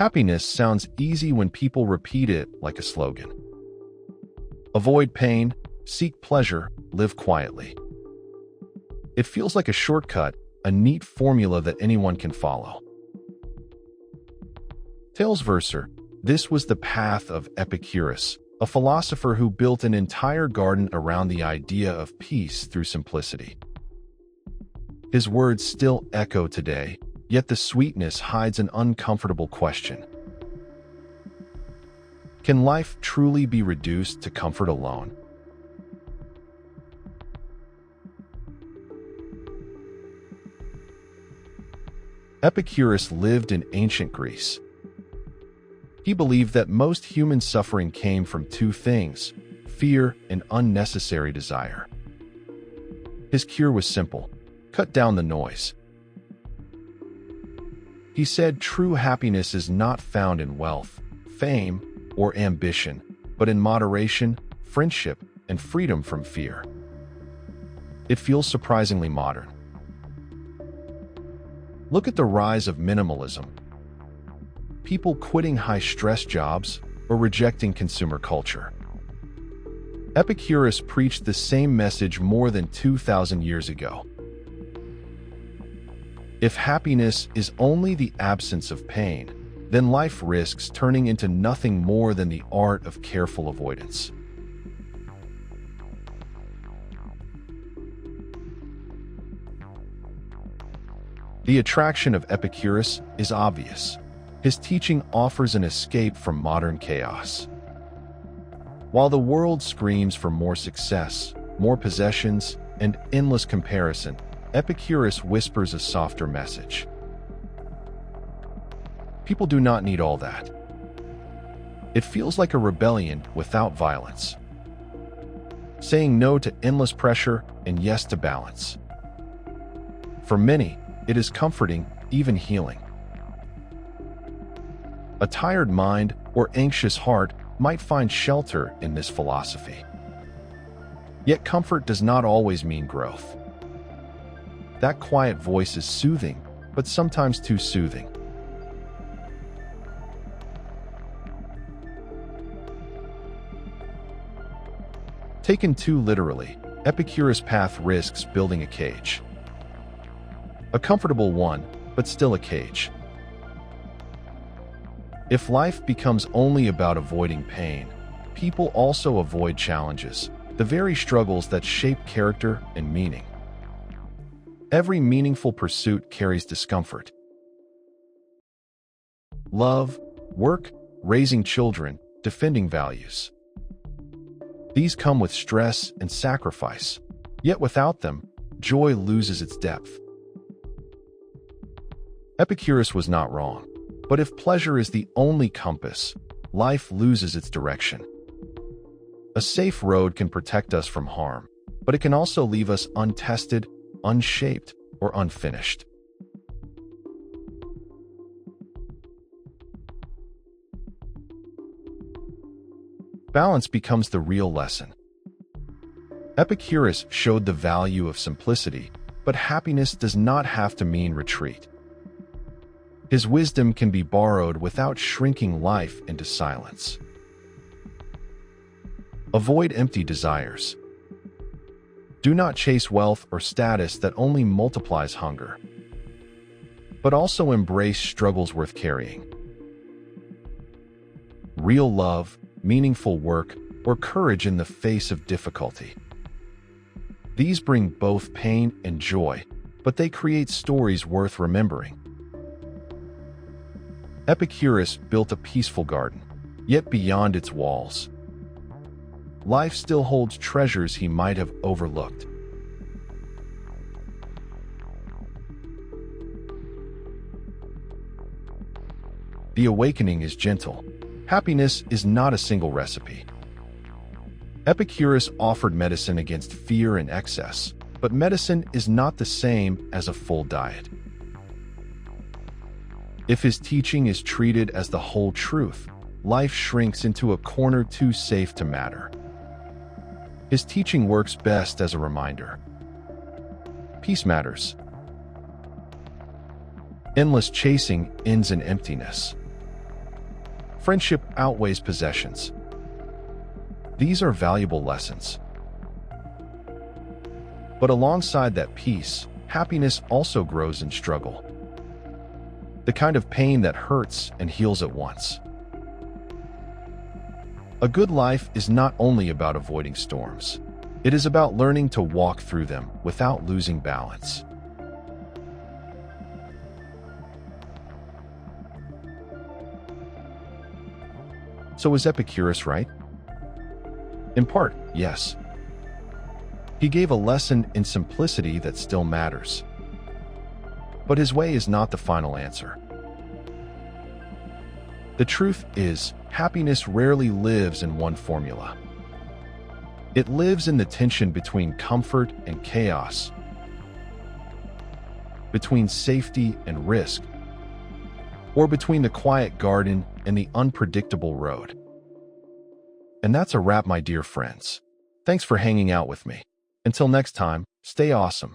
Happiness sounds easy when people repeat it like a slogan. Avoid pain, seek pleasure, live quietly. It feels like a shortcut, a neat formula that anyone can follow. Tales Verser. This was the path of Epicurus, a philosopher who built an entire garden around the idea of peace through simplicity. His words still echo today, yet the sweetness hides an uncomfortable question. Can life truly be reduced to comfort alone? Epicurus lived in ancient Greece. He believed that most human suffering came from two things: fear and unnecessary desire. His cure was simple: cut down the noise. He said true happiness is not found in wealth, fame, or ambition, but in moderation, friendship, and freedom from fear. It feels surprisingly modern. Look at the rise of minimalism. People quitting high-stress jobs or rejecting consumer culture. Epicurus preached the same message more than 2,000 years ago. If happiness is only the absence of pain, then life risks turning into nothing more than the art of careful avoidance. The attraction of Epicurus is obvious. His teaching offers an escape from modern chaos. While the world screams for more success, more possessions, and endless comparison, Epicurus whispers a softer message. People do not need all that. It feels like a rebellion without violence. Saying no to endless pressure and yes to balance. For many, it is comforting, even healing. A tired mind or anxious heart might find shelter in this philosophy. Yet comfort does not always mean growth. That quiet voice is soothing, but sometimes too soothing. Taken too literally, Epicurus' path risks building a cage. A comfortable one, but still a cage. If life becomes only about avoiding pain, people also avoid challenges, the very struggles that shape character and meaning. Every meaningful pursuit carries discomfort. Love, work, raising children, defending values. These come with stress and sacrifice, yet without them, joy loses its depth. Epicurus was not wrong. But if pleasure is the only compass, life loses its direction. A safe road can protect us from harm, but it can also leave us untested, unshaped, or unfinished. Balance becomes the real lesson. Epicurus showed the value of simplicity, but happiness does not have to mean retreat. His wisdom can be borrowed without shrinking life into silence. Avoid empty desires. Do not chase wealth or status that only multiplies hunger, but also embrace struggles worth carrying. Real love, meaningful work, or courage in the face of difficulty. These bring both pain and joy, but they create stories worth remembering. Epicurus built a peaceful garden, yet beyond its walls, life still holds treasures he might have overlooked. The awakening is gentle. Happiness is not a single recipe. Epicurus offered medicine against fear and excess, but medicine is not the same as a full diet. If his teaching is treated as the whole truth, life shrinks into a corner too safe to matter. His teaching works best as a reminder. Peace matters. Endless chasing ends in emptiness. Friendship outweighs possessions. These are valuable lessons. But alongside that peace, happiness also grows in struggle. The kind of pain that hurts and heals at once. A good life is not only about avoiding storms. It is about learning to walk through them without losing balance. So was Epicurus right? In part, yes. He gave a lesson in simplicity that still matters. But his way is not the final answer. The truth is, happiness rarely lives in one formula. It lives in the tension between comfort and chaos, between safety and risk, or between the quiet garden and the unpredictable road. And that's a wrap, my dear friends. Thanks for hanging out with me. Until next time, stay awesome.